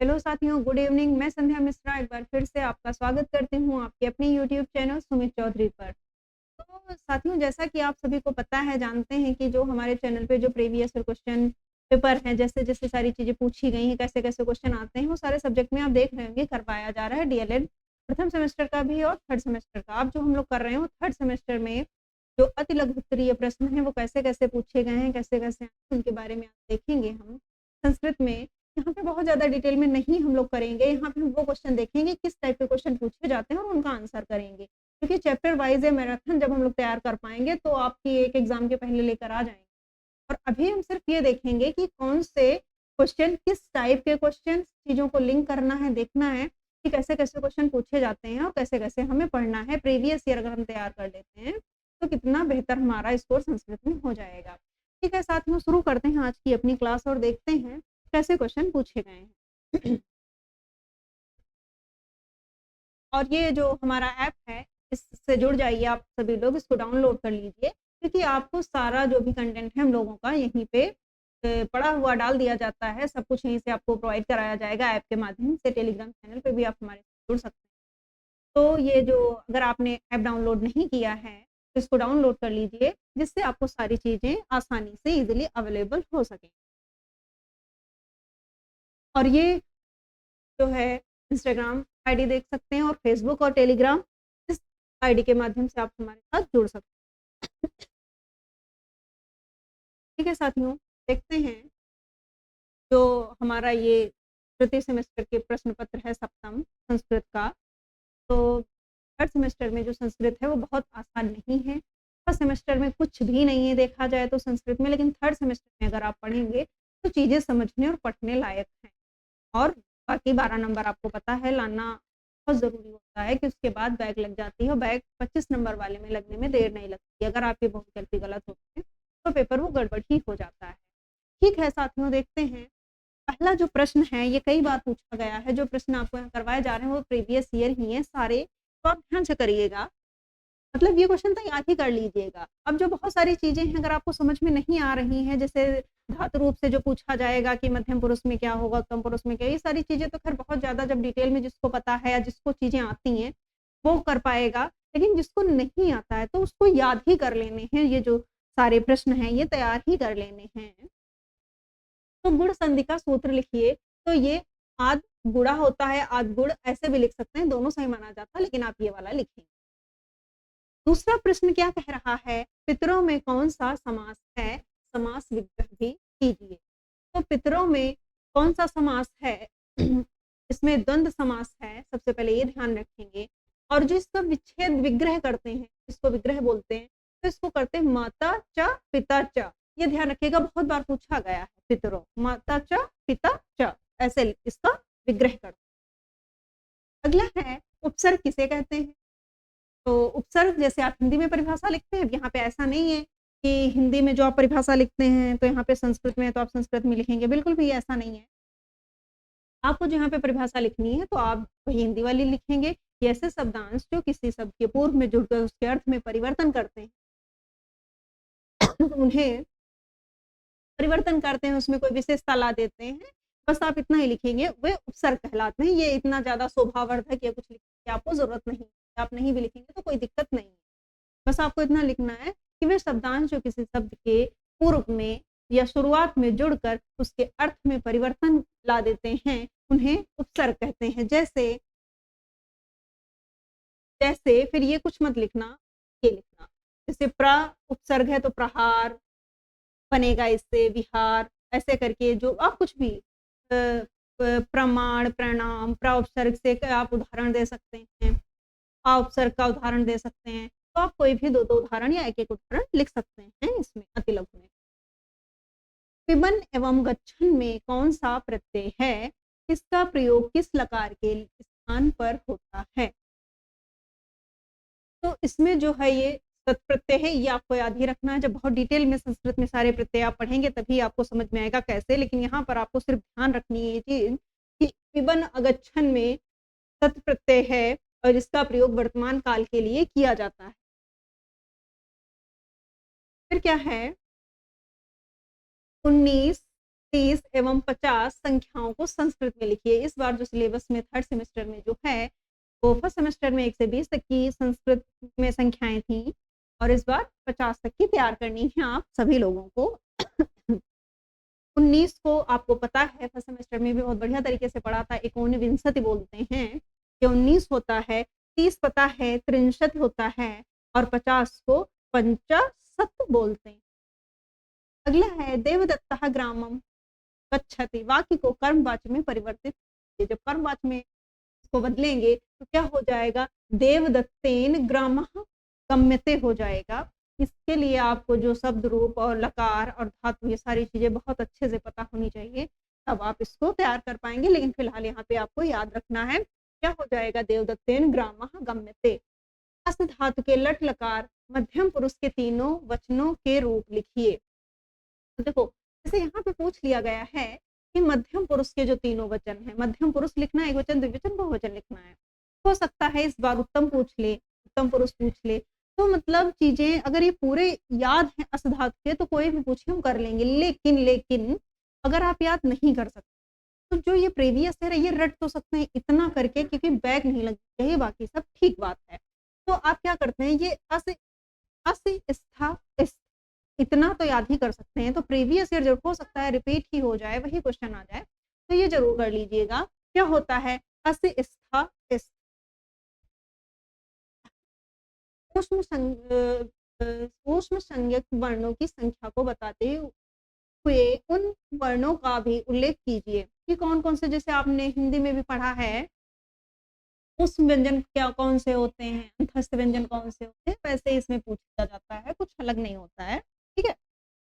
Hello साथियों, good evening. मैं संध्या मिश्रा एक बार फिर से आपका स्वागत करती हूँ आपके अपने यूट्यूब चैनल सुमित चौधरी पर। तो साथियों, जैसा कि आप सभी को पता है, जानते हैं कि जो हमारे चैनल पे जो प्रीवियस क्वेश्चन पेपर हैं, जैसे-जैसे सारी चीज़ें पूछी गई हैं, कैसे-कैसे क्वेश्चन आते हैं, वो सारे सब्जेक्ट में आप देख रहे होंगे करवाया जा रहा है डीएलएड प्रथम सेमेस्टर का भी और थर्ड सेमेस्टर का। अब जो हम लोग कर रहे हैं वो थर्ड सेमेस्टर में जो अति लघु उत्तरीय प्रश्न हैं वो कैसे-कैसे पूछे गए हैं, कैसे-कैसे उनके बारे में आज देखेंगे हम। संस्कृत में यहाँ पे बहुत ज़्यादा डिटेल में नहीं हम लोग करेंगे, यहाँ पे हम वो क्वेश्चन देखेंगे किस टाइप के क्वेश्चन पूछे जाते हैं और उनका आंसर करेंगे। क्योंकि चैप्टर वाइज़ मैराथन जब हम लोग तैयार कर पाएँगे तो आपकी एक एग्ज़ाम के पहले लेकर आ जाएँगे। और अभी हम सिर्फ ये देखेंगे कि कौन से क्वेश्चन किस टाइप के क्वेश्चन चीज़ों को लिंक करना है, देखना है कि कैसे-कैसे क्वेश्चन पूछे जाते हैं और कैसे-कैसे हमें पढ़ना है। प्रीवियस ईयर अगर हम तैयार कर लेते हैं, तो कितना बेहतर हमारा स्कोर संस्कृत में हो जाएगा। ठीक है साथियों, शुरू करते हैं आज की अपनी क्लास और देखते हैं कैसे क्वेश्चन पूछे गए हैं। और ये जो हमारा ऐप है, इससे जुड़ जाइए आप सभी लोग, इसको डाउनलोड कर लीजिए क्योंकि आपको सारा जो भी कंटेंट है हम लोगों का यहीं पे पड़ा हुआ डाल दिया जाता है। सब कुछ यहीं से आपको प्रोवाइड कराया जाएगा ऐप के माध्यम से। टेलीग्राम चैनल पे भी आप हमारे साथ जुड़ सकते हैं। तो ये जो अगर आपने ऐप डाउनलोड नहीं किया है, तो इसको डाउनलोड कर लीजिए जिससे आपको सारी चीज़ें आसानी से ईज़िली अवेलेबल हो सकें। और ये जो है इंस्टाग्राम आईडी देख सकते हैं और फेसबुक और टेलीग्राम, इस आईडी के माध्यम से आप हमारे साथ जुड़ सकते हैं। ठीक है साथियों, देखते हैं जो हमारा ये तृतीय सेमेस्टर के प्रश्न पत्र है सप्तम संस्कृत का। तो थर्ड सेमेस्टर में जो संस्कृत है वो बहुत आसान नहीं है। फर्स्ट सेमेस्टर में कुछ भी नहीं है देखा जाए तो संस्कृत में, लेकिन थर्ड सेमेस्टर में अगर आप पढ़ेंगे तो चीज़ें समझने और पढ़ने लायक हैं। और बाकी 12 नंबर आपको पता है लाना बहुत ज़रूरी होता है कि उसके बाद बैक लग जाती है और बैक 25 नंबर वाले में लगने में देर नहीं लगती। अगर आपके बहुविकल्पी गलत होते हैं तो पेपर वो गड़बड़ ही हो जाता है। ठीक है साथियों, देखते हैं पहला जो प्रश्न है ये कई बार पूछा गया है। जो प्रश्न आपको यहाँ करवाए जा रहे हैं वो प्रीवियस ईयर ही हैं सारे, तो आप ध्यान से करिएगा। मतलब ये क्वेश्चन तो याद ही कर लीजिएगा। अब जो बहुत सारी चीज़ें हैं अगर आपको समझ में नहीं आ रही हैं, जैसे धातु रूप से जो पूछा जाएगा कि मध्यम पुरुष में क्या होगा, उत्तम पुरुष में क्या, ये सारी चीज़ें तो खैर बहुत ज़्यादा जब डिटेल में जिसको पता है या जिसको चीज़ें आती हैं, वो कर पाएगा। लेकिन जिसको नहीं आता है तो उसको याद ही कर लेने हैं, ये जो सारे प्रश्न हैं ये तैयार ही कर लेने हैं। तो गुण संधि का सूत्र लिखिए। तो ये आद गुणा होता है, आद गुण ऐसे भी लिख सकते हैं, दोनों सही माना जाता है, लेकिन आप ये वाला लिखेंगे। दूसरा प्रश्न क्या कह रहा है, पितरों में कौन सा समास है, समास विग्रह भी कीजिए। तो पितरों में कौन सा समास है, इसमें द्वंद्व समास है, सबसे पहले ये ध्यान रखेंगे। और जो इसका विच्छेद विग्रह करते हैं, इसको विग्रह बोलते हैं, तो इसको करते हैं माता च पिता च। ये ध्यान रखिएगा, बहुत बार पूछा गया है। पितरों माता च पिता च, ऐसे इसका विग्रह करते हैं। अगला है उपसर्ग किसे कहते हैं। तो उपसर्ग जैसे आप हिंदी में परिभाषा लिखते हैं, यहाँ पे ऐसा नहीं है कि हिंदी में जो आप परिभाषा लिखते हैं तो यहाँ पे संस्कृत में है तो आप संस्कृत में लिखेंगे, बिल्कुल भी ऐसा नहीं है। आपको जो यहाँ पे परिभाषा लिखनी है तो आप वही हिंदी वाली लिखेंगे कि ऐसे शब्दांश जो किसी शब्द के पूर्व में जुड़कर उसके अर्थ में परिवर्तन करते हैं, उन्हें परिवर्तन करते हैं, उसमें कोई विशेषता ला देते हैं, बस आप इतना ही लिखेंगे, वे उपसर्ग कहलाते हैं। ये इतना ज़्यादा शोभावर्धक या कुछ लिखने की आपको ज़रूरत नहीं है, आप नहीं भी लिखेंगे तो कोई दिक्कत नहीं है। बस आपको इतना लिखना है कि वे शब्दांश जो किसी शब्द के पूर्व में या शुरुआत में जुड़कर उसके अर्थ में परिवर्तन ला देते हैं, उन्हें उपसर्ग कहते हैं। जैसे जैसे फिर ये कुछ मत लिखना, ये लिखना। जैसे प्र उपसर्ग है तो प्रहार बनेगा इससे, विहार, ऐसे करके जो आप कुछ भी प्रमाण, प्रणाम, प्र उपसर्ग से आप उदाहरण दे सकते हैं, आ उपसर्ग का उदाहरण दे सकते हैं। तो आप कोई भी 2-2 उदाहरण या 1-1 उदाहरण लिख सकते हैं इसमें अतिलघु में। पिबन एवं गच्छन में कौन सा प्रत्यय है, इसका प्रयोग किस लकार के स्थान पर होता है। तो इसमें जो है ये तत्प्रत्यय है, ये आपको याद ही रखना है। जब बहुत डिटेल में संस्कृत में सारे प्रत्यय आप पढ़ेंगे तभी आपको समझ में आएगा कैसे, लेकिन यहाँ पर आपको सिर्फ ध्यान रखनी है ये चीज कि पिबन अगच्छन में तत्प्रत्यय है और इसका प्रयोग वर्तमान काल के लिए किया जाता है। फिर क्या है 19 30 एवं 50 संख्याओं को संस्कृत में लिखिए। इस बार जो सिलेबस में थर्ड सेमेस्टर में जो है, वो फर्स्ट सेमेस्टर में 1 से 20 तक की संस्कृत में संख्याएँ थीं और इस बार 50 तक की तैयार करनी है आप सभी लोगों को। 19 को आपको पता है फर्स्ट सेमेस्टर में भी बहुत बढ़िया तरीके से पढ़ा था, एकोनविंशति बोलते हैं, ये 19 होता है, 30 पता है, त्रिंशत होता है और 50 को पंचाशत बोलते हैं। अगला है देवदत्तः ग्रामम गच्छति, वाक्य को कर्मवाच्य में परिवर्तित कीजिए। जब कर्मवाच्य में इसको बदलेंगे तो क्या हो जाएगा, देवदत्तेन ग्रामः गम्यते हो जाएगा। इसके लिए आपको जो शब्द रूप और लकार और धातु ये सारी चीजें बहुत अच्छे से पता होनी चाहिए, तब आप इसको तैयार कर पाएंगे। लेकिन फिलहाल यहाँ पे आपको याद रखना है क्या हो जाएगा, देवदत्तेन ग्रामः गम्यते। अस्त धातु के लट लकार मध्यम पुरुष के तीनों वचनों के रूप लिखिए। तो देखो जैसे यहाँ पे पूछ लिया गया है कि मध्यम पुरुष के जो तीनों वचन है, मध्यम पुरुष लिखना है, एक वचन द्विवचन बहुवचन लिखना है। हो सकता है इस बार उत्तम पूछ ले, उत्तम पुरुष पूछ ले, तो मतलब चीजें अगर ये पूरे याद है अस्त धातु के तो कोई भी पूछे हम कर लेंगे। लेकिन अगर आप याद नहीं कर सकते तो जो ये प्रीवियस है ये रट तो सकते हैं इतना करके, क्योंकि बैक नहीं लगनी चाहिए, बाकी सब ठीक बात है। तो आप क्या करते हैं, ये अस स्था इतना तो याद ही कर सकते हैं। तो प्रीवियस ईयर जरूर हो सकता है रिपीट ही हो जाए, वही क्वेश्चन आ जाए, तो ये जरूर कर लीजिएगा। क्या होता है, अस स्था ऊष्म संज्ञक वर्णों की संख्या को बताते हुए उन वर्णों का भी उल्लेख कीजिए कि कौन कौन से, जैसे आपने हिंदी में भी पढ़ा है ऊष्म व्यंजन क्या कौन से होते हैं, अंतस्थ व्यंजन कौन से होते हैं, वैसे इसमें पूछा जाता है, कुछ अलग नहीं होता है। ठीक है,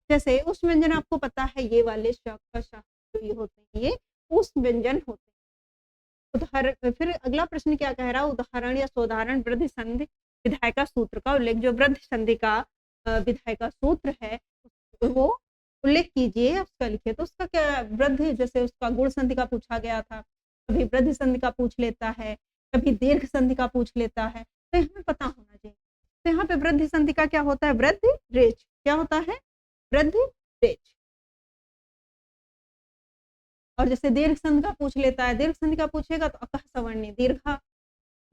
जैसे ऊष्म व्यंजन आपको पता है ये वाले श जो ये होते हैं ये ऊष्म व्यंजन होते हैं। उदाहरण, फिर अगला प्रश्न क्या कह रहा है, उदाहरण या सोदाहरण वृद्धि संधि विधाय का सूत्र का उल्लेख, जो वृद्धि संधि का विधाय का सूत्र है वो उल्लेख कीजिए, उसका लिखिए। तो उसका क्या, वृद्धि जैसे उसका गुण संधि का पूछा गया था, कभी वृद्धि संधि का पूछ लेता है, कभी दीर्घ संधि का पूछ लेता है, तो हमें पता होना चाहिए। तो यहाँ पे वृद्धि संधि का क्या होता है, वृद्धि रेच, क्या होता है, वृद्धि रेच। और जैसे दीर्घ संधि का पूछ लेता है, दीर्घ संधि का पूछेगा तो अकह सवर्णी दीर्घा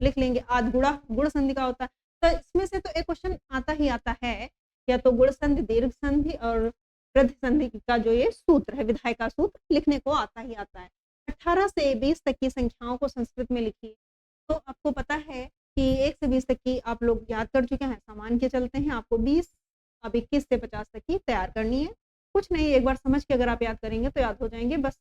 लिख लेंगे, आद गुड़ा गुण संधि का होता है। तो इसमें से तो एक क्वेश्चन आता ही आता है, या तो गुण संधि, दीर्घ संधि और वृद्धि संधि का जो ये सूत्र है, विधाय का सूत्र लिखने को आता ही आता है। 18 से 20 तक की संख्याओं को संस्कृत में लिखिए। तो आपको पता है कि 1 से 20 तक की आप लोग याद कर चुके हैं, सामान के चलते हैं आपको 20, अब 21 से 50 तक की तैयार करनी है। कुछ नहीं, एक बार समझ के अगर आप याद करेंगे तो याद हो जाएंगे, बस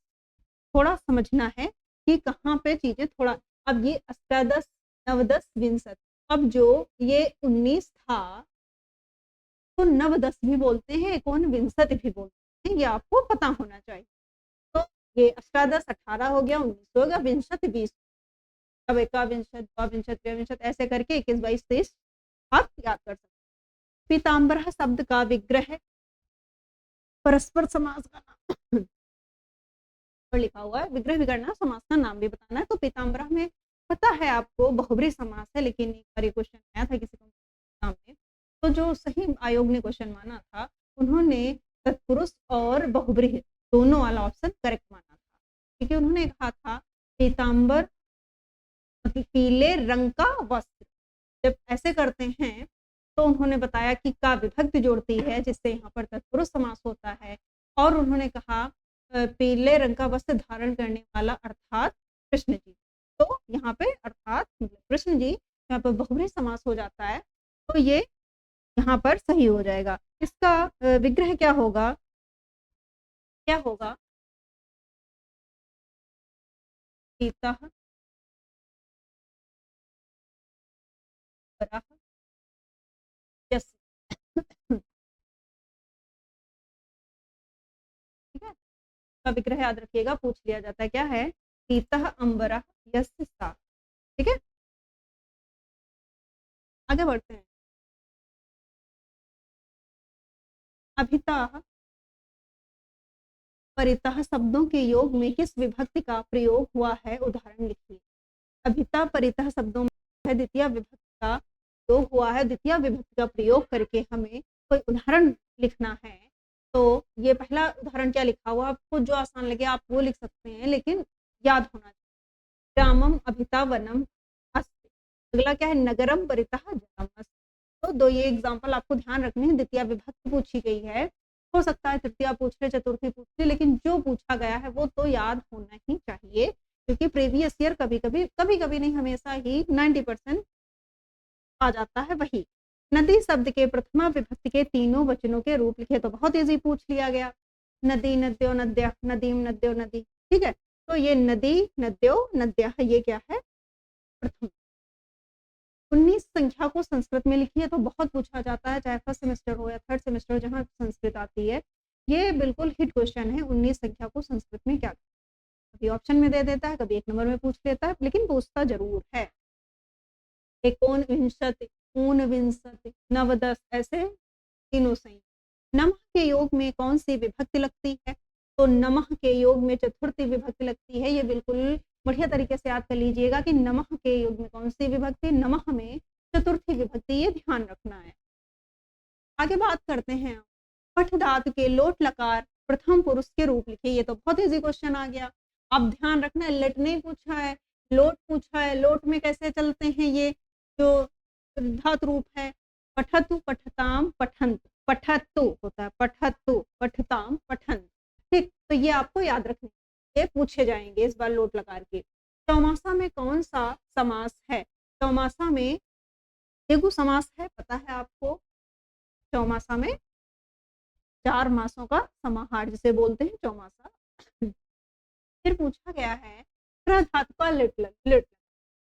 थोड़ा समझना है कि कहाँ पे चीजें थोड़ा। अब ये अष्टादश नवदश विंशत, अब जो ये 19 था तो नवदश भी बोलते हैं, एकोनविंशति भी बोलते हैं, ये आपको पता होना चाहिए। तो ये अष्टादश 18 हो गया, 19 हो गया, विंशति 20, अब एकाविंशत द्वाविंशत त्रयोविंशत ऐसे करके 21 22 23 आप याद कर सकते हैं। पीताम्बर शब्द का विग्रह परस्पर समास का नाम पर लिखा हुआ है, विग्रह विगड़ना समास का नाम भी बताना है। तो पीताम्बरा में पता है आपको बहुब्री समास है, लेकिन एक बार क्वेश्चन आया था किसी एग्जाम में, तो जो सही आयोग ने क्वेश्चन माना था उन्होंने तत्पुरुष और बहुब्री दोनों वाला ऑप्शन करेक्ट माना था, क्योंकि उन्होंने कहा था पीताम्बर मतलब पीले रंग का वस्त्र। जब ऐसे करते हैं तो उन्होंने बताया कि का विभक्ति जोड़ती है, जिससे यहाँ पर तत्पुरुष समास होता है, और उन्होंने कहा पीले रंग का वस्त्र धारण करने वाला अर्थात कृष्ण जी। तो यहाँ पे अर्थात कृष्ण जी यहाँ पर बहुब्री समास हो जाता है, तो ये यहाँ पर सही हो जाएगा। इसका विग्रह क्या होगा, क्या होगा, पीता यस ठीक है, का विग्रह याद रखिएगा, पूछ लिया जाता है क्या है, पीतः अंबरः यस्य सा। ठीक है, आगे बढ़ते हैं। अभिता परितः शब्दों के योग में किस विभक्ति का प्रयोग हुआ है, उदाहरण लिखिए। अभिता परितः शब्दों में द्वितीय विभक्ति का प्रयोग हुआ है, द्वितीय विभक्ति का प्रयोग करके हमें कोई उदाहरण लिखना है। तो ये पहला उदाहरण क्या लिखा हुआ, आपको जो आसान लगे आप वो लिख सकते हैं, लेकिन याद होना चाहिए। रामम अभिता वनम अस्ति। अगला क्या है, नगरम परितः जलम अस्ति। तो दो ये एग्जाम्पल आपको ध्यान रखने हैं। द्वितीय विभक्ति पूछी गई है, हो सकता है तृतीया पूछ ले, चतुर्थी पूछ ले, लेकिन जो पूछा गया है वो तो याद होना ही चाहिए, क्योंकि प्रीवियस ईयर कभी कभी नहीं हमेशा ही 90% आ जाता है वही। नदी शब्द के प्रथमा विभक्ति के तीनों वचनों के रूप लिखे, तो बहुत इजी पूछ लिया गया। नदी नद्यो नद्य, नदीम नद्यो नदी, ठीक है। तो ये नदी नद्यो नद्य ये क्या है, प्रथम। 19 संख्या को संस्कृत में लिखिए, तो बहुत पूछा जाता है, चाहे फर्स्ट सेमेस्टर हो या थर्ड सेमेस्टर, जहाँ संस्कृत आती है। ये बिल्कुल हिट क्वेश्चन है, 19 संख्या को संस्कृत में क्या, कभी ऑप्शन में दे देता है, कभी एक नंबर में पूछ लेता है, लेकिन पूछता जरूर है। एकोनविंशति, ऊनविंशति, नवदस, ऐसे तीनों सही। नमः के योग में कौन सी विभक्ति लगती है, तो नमः के योग में चतुर्थी विभक्ति लगती है। ये बिल्कुल बढ़िया तरीके से याद कर लीजिएगा कि नमः के योग में कौन सी विभक्ति, नमः में चतुर्थी विभक्ति, ये ध्यान रखना है। आगे बात करते हैं, पठ धातु के लोट लकार प्रथम पुरुष के रूप लिखिए। ये तो बहुत इजी क्वेश्चन आ गया। अब ध्यान रखना है, लेट नहीं पूछा है, लोट पूछा है। लोट में कैसे चलते हैं, ये जो धातु रूप है, पठतु पठताम पठंत, पठतु होता है, पठतु पठताम पठंत, ठीक। तो ये आपको याद रखने, ये पूछे जाएंगे इस बार लोट लकार के। चौमासा में कौन सा समास है, चौमासा में द्विगु समास है, पता है आपको। चौमासा में 4 मासों का समाहार जिसे बोलते हैं चौमासा। फिर पूछा गया है धातु का लिट लिट,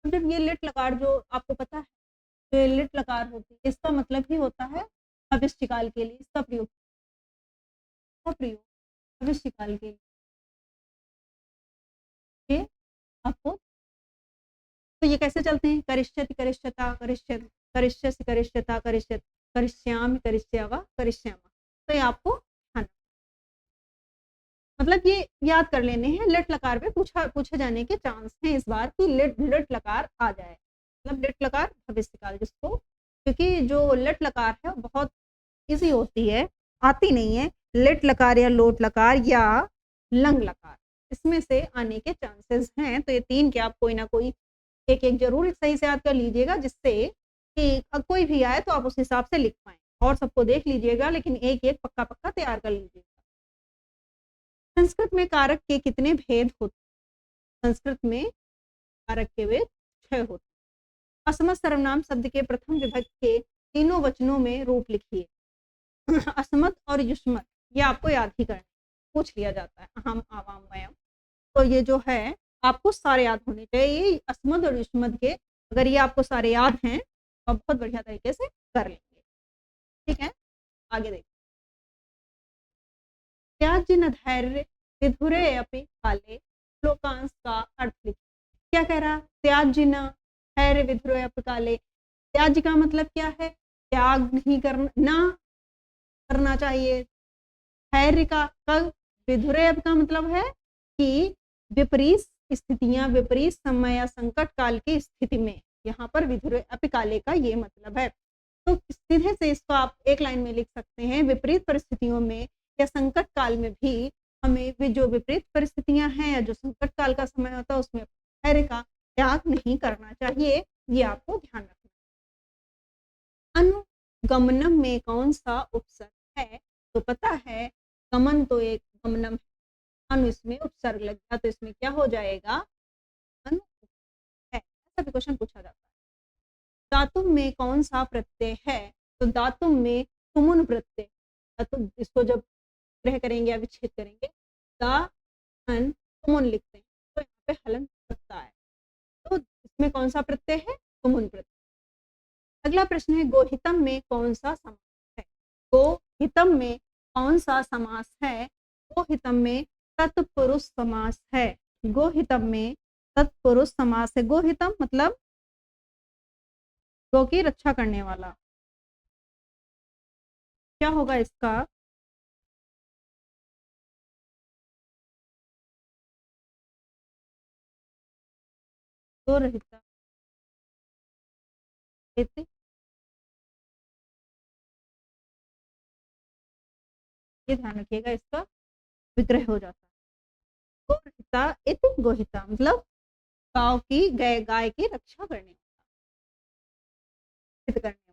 मतलब ये लिट लकार जो आपको पता है, जो लिट लकार होती है, इसका मतलब ही होता है भविष्यकाल के लिए इसका प्रयोग, भविष्यकाल के लिए आपको। तो ये कैसे चलते हैं, करिष्यति करिष्यता करिष्यति, करिष्यसि करिष्यता करिष्यति, करिष्यामि करिष्यावा करिष्यामा। तो ये आपको मतलब ये याद कर लेने हैं। लिट लकार पे पूछे जाने के चांस हैं इस बार की, लिट लकार आ जाए, मतलब लिट लकार भविष्यकाल जिसको, क्योंकि जो लिट लकार है बहुत इजी होती है, आती नहीं है। लिट लकार या लोट लकार या लंग लकार, इसमें से आने के चांसेस हैं। तो ये तीन के आप कोई ना कोई एक एक जरूर सही से याद कर लीजिएगा, जिससे कि कोई भी आए तो आप उस हिसाब से लिख पाए। और सबको देख लीजिएगा, लेकिन एक एक पक्का पक्का तैयार कर लीजिएगा। संस्कृत में कारक के कितने भेद होते हैं, संस्कृत में कारक के भेद 6 होते हैं। असमत सर्वनाम शब्द के प्रथम विभक्ति के तीनों वचनों में रूप लिखिए। असमत और युष्मत ये आपको याद ही करना, पूछ लिया जाता है, अहम आवाम वयम। तो ये जो है आपको सारे याद होने चाहिए, असमत और युष्मत के। अगर ये आपको सारे याद हैं तो आप बहुत बढ़िया तरीके से कर लेंगे, ठीक है। आगे देखिए, त्याज्य धैर्य विधुरे अपि काले, श्लोकांश का अर्थ लिखिए। क्या कह रहा, त्याज्य न धैर्य विधुरे अपि काले। त्याज्य का मतलब क्या है, त्याग नहीं करना, ना करना चाहिए। धैर्य का विधुरे का मतलब है कि विपरीत स्थितियां, विपरीत समय या संकट काल की स्थिति में, यहाँ पर विधुरे अपि काले का ये मतलब है। तो सीधे से इसको आप एक लाइन में लिख सकते हैं, विपरीत परिस्थितियों में या संकट काल में भी हमें जो विपरीत परिस्थितियां हैं या जो संकट काल का समय होता है उसमें धैर्य का त्याग नहीं करना चाहिए, ये आपको ध्यान रखना। अनुगमनम में कौन सा उपसर्ग है, तो पता है गमन तो एक गमनम है, अनु इसमें उपसर्ग लग गया तो इसमें क्या हो जाएगा, अनु है। ऐसा भी क्वेश्चन पूछा जाता है। दातुम में कौन सा प्रत्यय है, तो दातुम में तुमुन प्रत्यय, तो इसको जब ग्रह करेंगे या विच्छेद करेंगे, दा अन तुमुन लिखते हैं, तो यहाँ पे हलन सकता है। तो इसमें कौन सा प्रत्यय है, तुमुन प्रत्यय। अगला प्रश्न है, गोहितम में कौन सा समास है, गोहितम में कौन सा समास है, गोहितम में तत्पुरुष समास है, गोहितम में तत्पुरुष समास है। गोहितम मतलब गो की रक्षा करने वाला, क्या होगा इसका, गो रहिता ये ध्यान रखिएगा, इसका विग्रह हो जाता है। गोहिता इति गोहिता मतलब गाँव की गाय की रक्षा करने सिद्ध करने वाला।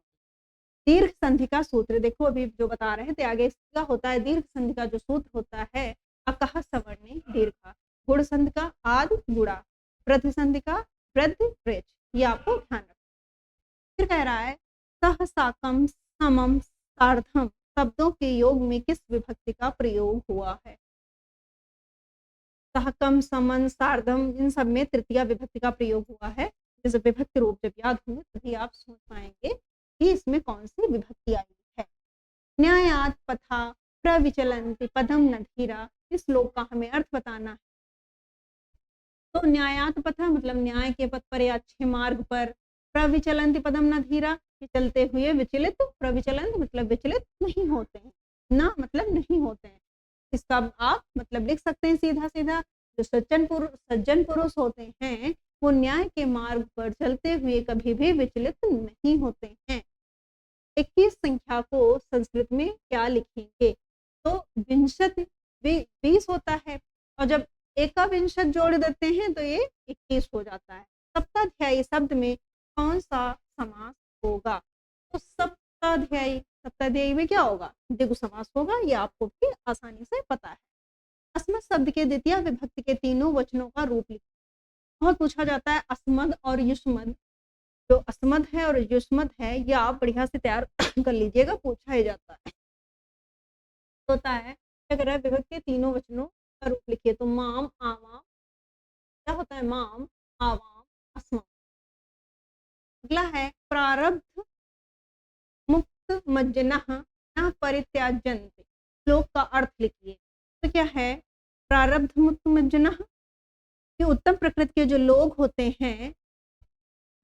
दीर्घ संधि का सूत्र देखो, अभी जो बता रहे थे आगे, इसका होता है दीर्घ संधि का जो सूत्र होता है अकह सवर्णे दीर्घ, गुण संधि का आद गुड़ा, प्रति संधि का वृद्धि प्रेच, ये आपको ध्यान रखना। फिर कह रहा है सह साकम समम सार्धम शब्दों के योग में किस विभक्ति का प्रयोग हुआ है? सहकम समन सार्धम इन सब में तृतीया विभक्ति का प्रयोग हुआ है। जैसे विभक्ति रूप जब याद होंगे तभी आप सोच पाएंगे कि इसमें कौन सी विभक्ति आई है। न्यायात पथा प्रविचलन्ति पदम नधीरा, इस श्लोक का हमें अर्थ बताना है। तो न्यायात पथा मतलब न्याय के पथ पर या अच्छे मार्ग पर, प्रविचलन्ति पदम नधीरा कि चलते हुए विचलित, प्रविचलन्ति मतलब विचलित नहीं होते हैं, ना मतलब नहीं होते हैं। इसका आप मतलब लिख सकते हैं सीधा सीधा, जो सज्जन पुरुष होते हैं वो न्याय के मार्ग पर चलते हुए कभी भी विचलित नहीं होते हैं। 21 संख्या को संस्कृत में क्या लिखेंगे? तो विंशत 20 होता है और जब एकाविंशत जोड़ देते हैं तो ये 21 हो जाता है। सप्ताध्यायी शब्द में कौन सा समास होगा? तो सप्ताध्यायी में क्या होगा? द्विगु समास होगा, ये आपको भी आसानी से पता है। अस्मद शब्द के द्वितीय विभक्ति के तीनों वचनों का रूप लिखिए। बहुत पूछा जाता है अस्मद और युष्मद। जो अस्मद है और युष्मद है ये आप बढ़िया से तैयार कर लीजिएगा, पूछा ही जाता है। होता है क्या कर रहा है, विभक्ति के तीनों वचनों का रूप लिखिए। तो माम आवाम क्या होता है? माम आवाम अस्मद। अगला है प्रारब्ध मुक्त मज्जनः न परित्याजन्ते, श्लोक का अर्थ लिखिए। तो क्या है प्रारब्ध मुक्त मज्जनः? कि उत्तम प्रकृति के जो लोग होते हैं,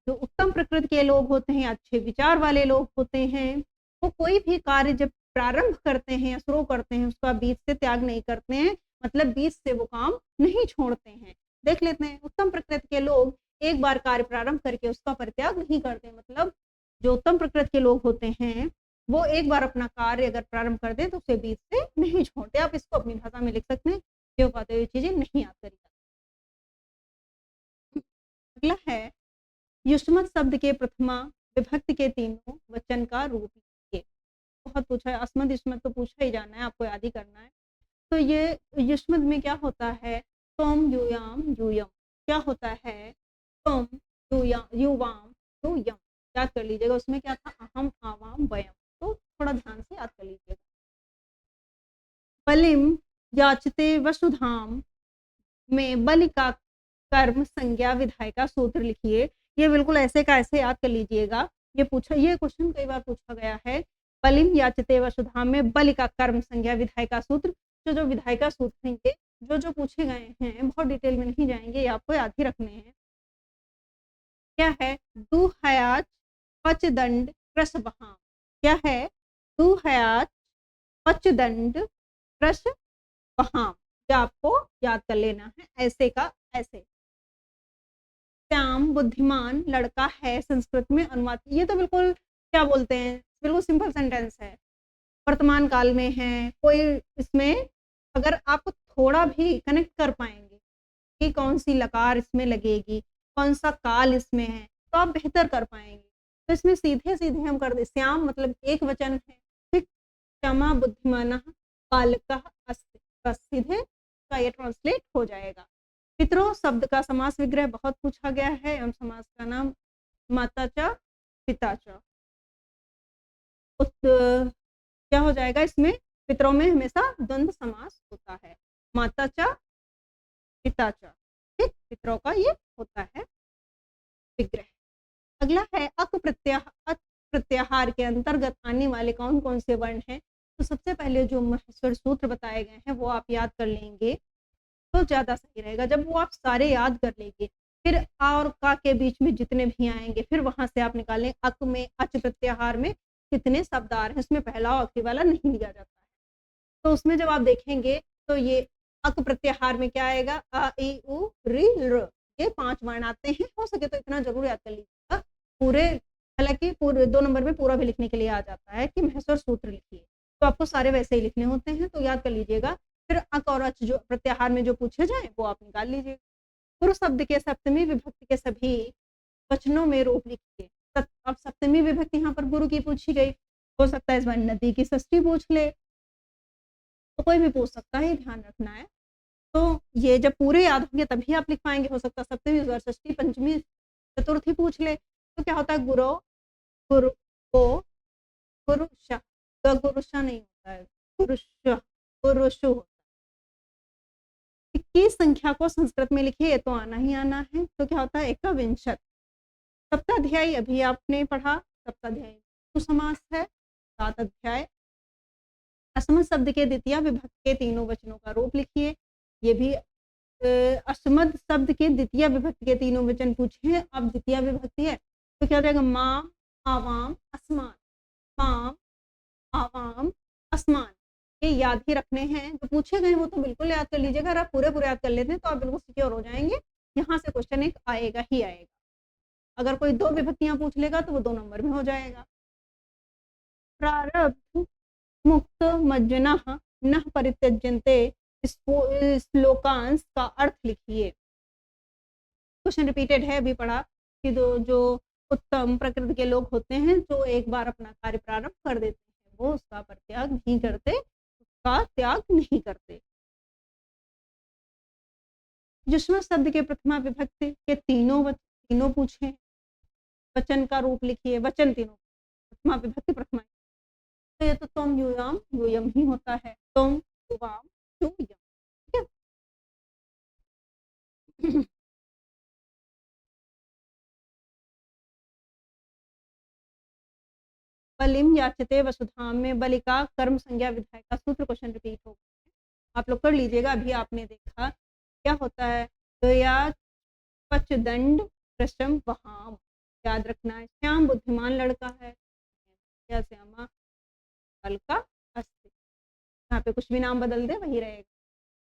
जो उत्तम प्रकृति के लोग होते हैं, अच्छे विचार वाले लोग होते हैं, वो कोई भी कार्य जब प्रारंभ करते हैं या शुरू करते हैं उसका बीच से त्याग नहीं करते हैं, मतलब बीच से वो काम नहीं छोड़ते हैं। देख लेते हैं उत्तम प्रकृति के लोग एक बार कार्य प्रारंभ करके उसका परित्याग नहीं करते, मतलब जो उत्तम प्रकृति के लोग होते हैं वो एक बार अपना कार्य अगर प्रारंभ कर दें तो उसे बीच से नहीं छोड़ते। आप इसको अपनी भाषा में लिख सकते हैं, जो कहते हुए चीजें नहीं याद करी। अगला है युष्मत शब्द के प्रथमा विभक्ति के तीनों वचन का रूप लिखिए। बहुत पूछा है, अस्मद युष्मत तो पूछा ही जाना है, आपको याद ही करना है। तो ये युष्मत में क्या होता है? तुम यूयाम यूयम, क्या होता है? तुम युवाम यूयम, याद कर लीजिएगा। उसमें क्या था? अहम आवाम वयम, तो थोड़ा ध्यान से याद कर लीजिएगा। बलिम याचते वसुधाम में बलि का कर्म संज्ञा विधाय का सूत्र लिखिए। ये बिल्कुल ऐसे का ऐसे याद कर लीजिएगा। ये क्वेश्चन कई बार पूछा गया है। बलिम याचते वसुधाम में बलि का कर्म संज्ञा विधाय का सूत्र, जो विधाय का सूत्र हैं जो पूछे गए हैं, बहुत डिटेल में नहीं जाएंगे, ये आपको याद ही रखने हैं। क्या है? दुहयाच पचदंड कृशवहाम, क्या है? दुहयाच पचदंड कृशवहाम, ये आपको याद कर लेना है, ऐसे का ऐसे। श्याम बुद्धिमान लड़का है संस्कृत में अनुवाद, ये तो बिल्कुल क्या बोलते हैं, बिल्कुल सिंपल सेंटेंस है, वर्तमान काल में है। कोई इसमें अगर आप थोड़ा भी कनेक्ट कर पाएंगे कि कौन सी लकार इसमें लगेगी, कौन सा काल इसमें है, तो आप बेहतर कर पाएंगे। तो इसमें सीधे सीधे हम कर दे, श्याम मतलब एक वचन है, ठीक, क्षमा बुद्धिमान बालक अस्ति, बस सीधे का ये ट्रांसलेट हो जाएगा। पितरों शब्द का समास विग्रह बहुत पूछा गया है, एवं समास का नाम माताचा पिताचा। क्या हो जाएगा इसमें? पितरों में हमेशा द्वंद्व समास होता है, माताचा पिताचा, ठीक, पितरों का ये होता है विग्रह। अगला है अक प्रत्याहार के अंतर्गत आने वाले कौन कौन से वर्ण हैं? तो सबसे पहले जो महेश्वर सूत्र बताए गए हैं वो आप याद कर लेंगे तो ज्यादा सही रहेगा। जब वो आप सारे याद कर लेंगे, फिर आ और का के बीच में जितने भी आएंगे, फिर वहां से आप निकालें अक में अच प्रत्याहार में कितने शब्द आ रहे हैं, उसमें पहला और आखिरी वाला नहीं लिया जाता है। तो उसमें जब आप देखेंगे तो ये अक प्रत्याहार में क्या आएगा? अ ई उ री र, ये 5 वर्ण आते हैं। हो सके तो इतना जरूर याद कर लीजिएगा पूरे, हालांकि पूरे 2 नंबर में पूरा भी लिखने के लिए आ जाता है कि महेश्वर सूत्र लिखिए। तो आपको सारे वैसे ही लिखने होते हैं, तो याद कर लीजिएगा। फिर अक और अच जो प्रत्याहार में जो पूछे जाएँ वो आप निकाल लीजिएगा। गुरु शब्द के सप्तमी विभक्ति के सभी वचनों में रूप लिखिए। अब सप्तमी विभक्ति यहाँ पर गुरु की पूछी गई, हो सकता है इस बार नदी की षष्ठी पूछ ले, तो कोई भी पूछ सकता है, ध्यान रखना है। तो ये जब पूरे याद होंगे तभी आप लिख पाएँगे, हो सकता है सप्तमी, इस बार षष्ठी, पंचमी, चतुर्थी पूछ ले, तो क्या होता है गुरो, गुरु, गो, गुरुश, गुरुश नहीं होता है, गुरुश, गुरुषु। 21 संख्या को संस्कृत में लिखिए, ये तो आना ही आना है। तो क्या होता है एकविंशत। सप्ताध्यायी अभी आपने पढ़ा, सप्ताध्यायी समास है। 7 अध्याय। असमत शब्द के द्वितीय विभक्ति के तीनों वचनों का रूप लिखिए। ये भी असमत शब्द के द्वितीय विभक्ति के तीनों वचन पूछे हैं। अब द्वितीय विभक्ति है तो क्या हो जाएगा, माम, आवाम, असमान। माम, आवाम, असमान, ये याद ही रखने हैं। जो पूछे गए वो तो बिल्कुल याद कर लीजिएगा। अगर आप पूरे याद कर लेते हैं तो आप बिल्कुल सिक्योर हो जाएंगे। यहाँ से क्वेश्चन एक आएगा ही आएगा। अगर कोई 2 विभक्तियां पूछ लेगा तो वो 2 नंबर में हो जाएगा। प्रारब्ध मुक्त मज्जनः न परित्यज्यन्ते श्लोकांश का अर्थ लिखिए। क्वेश्चन रिपीटेड है, अभी पढ़ा कि जो उत्तम प्रकृति के लोग होते हैं जो एक बार अपना कार्य प्रारंभ कर देते हैं वो उसका परित्याग नहीं करते, उसका त्याग नहीं करते। युष्म शब्द के प्रथमा विभक्ति के तीनों पूछे, वचन का रूप लिखिए। वचन तीनों, प्रथमा विभक्ति प्रथमा, तो ये तो तुम यूयाम यूयम ही होता है, तुम युवाम यूयम, ठीक है। बलिम याचते वसुधाम में बलि का कर्म संज्ञा विधायक का सूत्र क्वेश्चन रिपीट हो गया, आप लोग कर लीजिएगा। अभी आपने देखा क्या होता है, तो या पचदंड प्रशम वहाम, याद रखना है। श्याम बुद्धिमान लड़का है, या श्यामा फल का अस्ति, यहाँ पे कुछ भी नाम बदल दे वही रहेगा।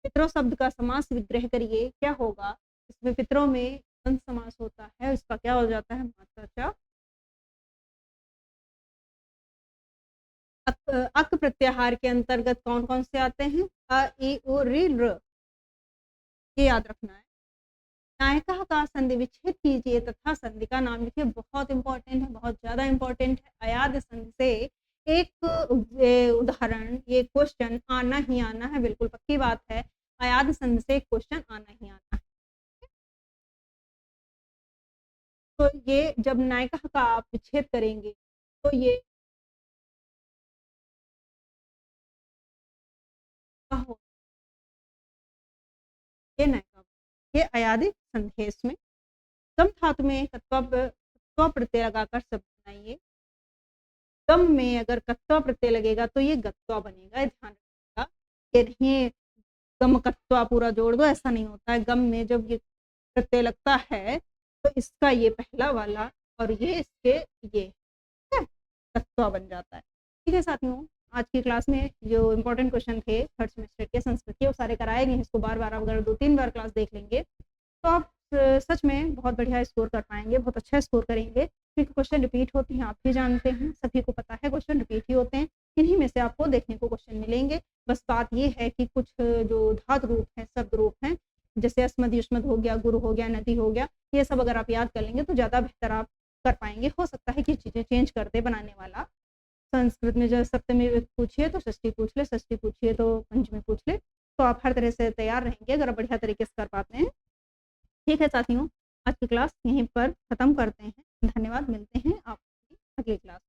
पितरों शब्द का समास विग्रह करिए, क्या होगा इसमें, पितरों में द्वंद्व समास होता है, इसका क्या हो जाता है मात्रा। अक प्रत्याहार के अंतर्गत कौन कौन से आते हैं, अ ई उ ऋ ऋ, ये याद रखना है। नायका का संधि विच्छेद कीजिए तथा संधि का नाम लिखिए, बहुत इंपॉर्टेंट है, बहुत ज्यादा इंपॉर्टेंट है। अयाद संधि से एक उदाहरण, ये क्वेश्चन आना ही आना है, बिल्कुल पक्की बात है। अयाद संधि से क्वेश्चन आना ही आना है। तो ये जब नायका का आप विच्छेद करेंगे तो ये हो, ये नायका, ये अयादित संधि है। इसमें गम धातु में कत्वा प्रत्यय लगाकर शब्द बनाइए। गम में अगर कत्वा प्रत्यय लगेगा तो ये गत्वा बनेगा, ध्यान रखिएगा। ये नहीं गम कत्वा पूरा जोड़ दो, ऐसा नहीं होता है। गम में जब ये प्रत्यय लगता है तो इसका ये पहला वाला और ये इसके ये तत्वा बन जाता है। ठीक है साथियों, आज की क्लास में जो इम्पोर्टेंट क्वेश्चन थे थर्ड सेमेस्टर के संस्कृत के वो सारे कराए गए हैं। इसको बार बार अगर 2-3 बार क्लास देख लेंगे तो आप सच में बहुत बढ़िया स्कोर कर पाएंगे, बहुत अच्छा स्कोर करेंगे, क्योंकि क्वेश्चन रिपीट होते हैं, आप भी जानते हैं, सभी को पता है क्वेश्चन रिपीट ही होते हैं। इन्हीं में से आपको देखने को क्वेश्चन मिलेंगे। बस बात ये है कि कुछ जो धातु रूप हैं, शब्द रूप हैं, जैसे अस्मद युष्मद हो गया, गुरु हो गया, नदी हो गया, ये सब अगर आप याद कर लेंगे तो ज़्यादा बेहतर आप कर पाएंगे। हो सकता है कि चीज़ें चेंज कर दे बनाने वाला। संस्कृत में जब सप्तमी पूछिए तो षष्ठी पूछ ले, षष्ठी पूछिए तो पंचमी पूछ ले, तो आप हर तरह से तैयार रहेंगे अगर आप बढ़िया तरीके से कर पाते हैं। ठीक है साथियों, आज की क्लास यहीं पर ख़त्म करते हैं। धन्यवाद, मिलते हैं आपकी अगली क्लास।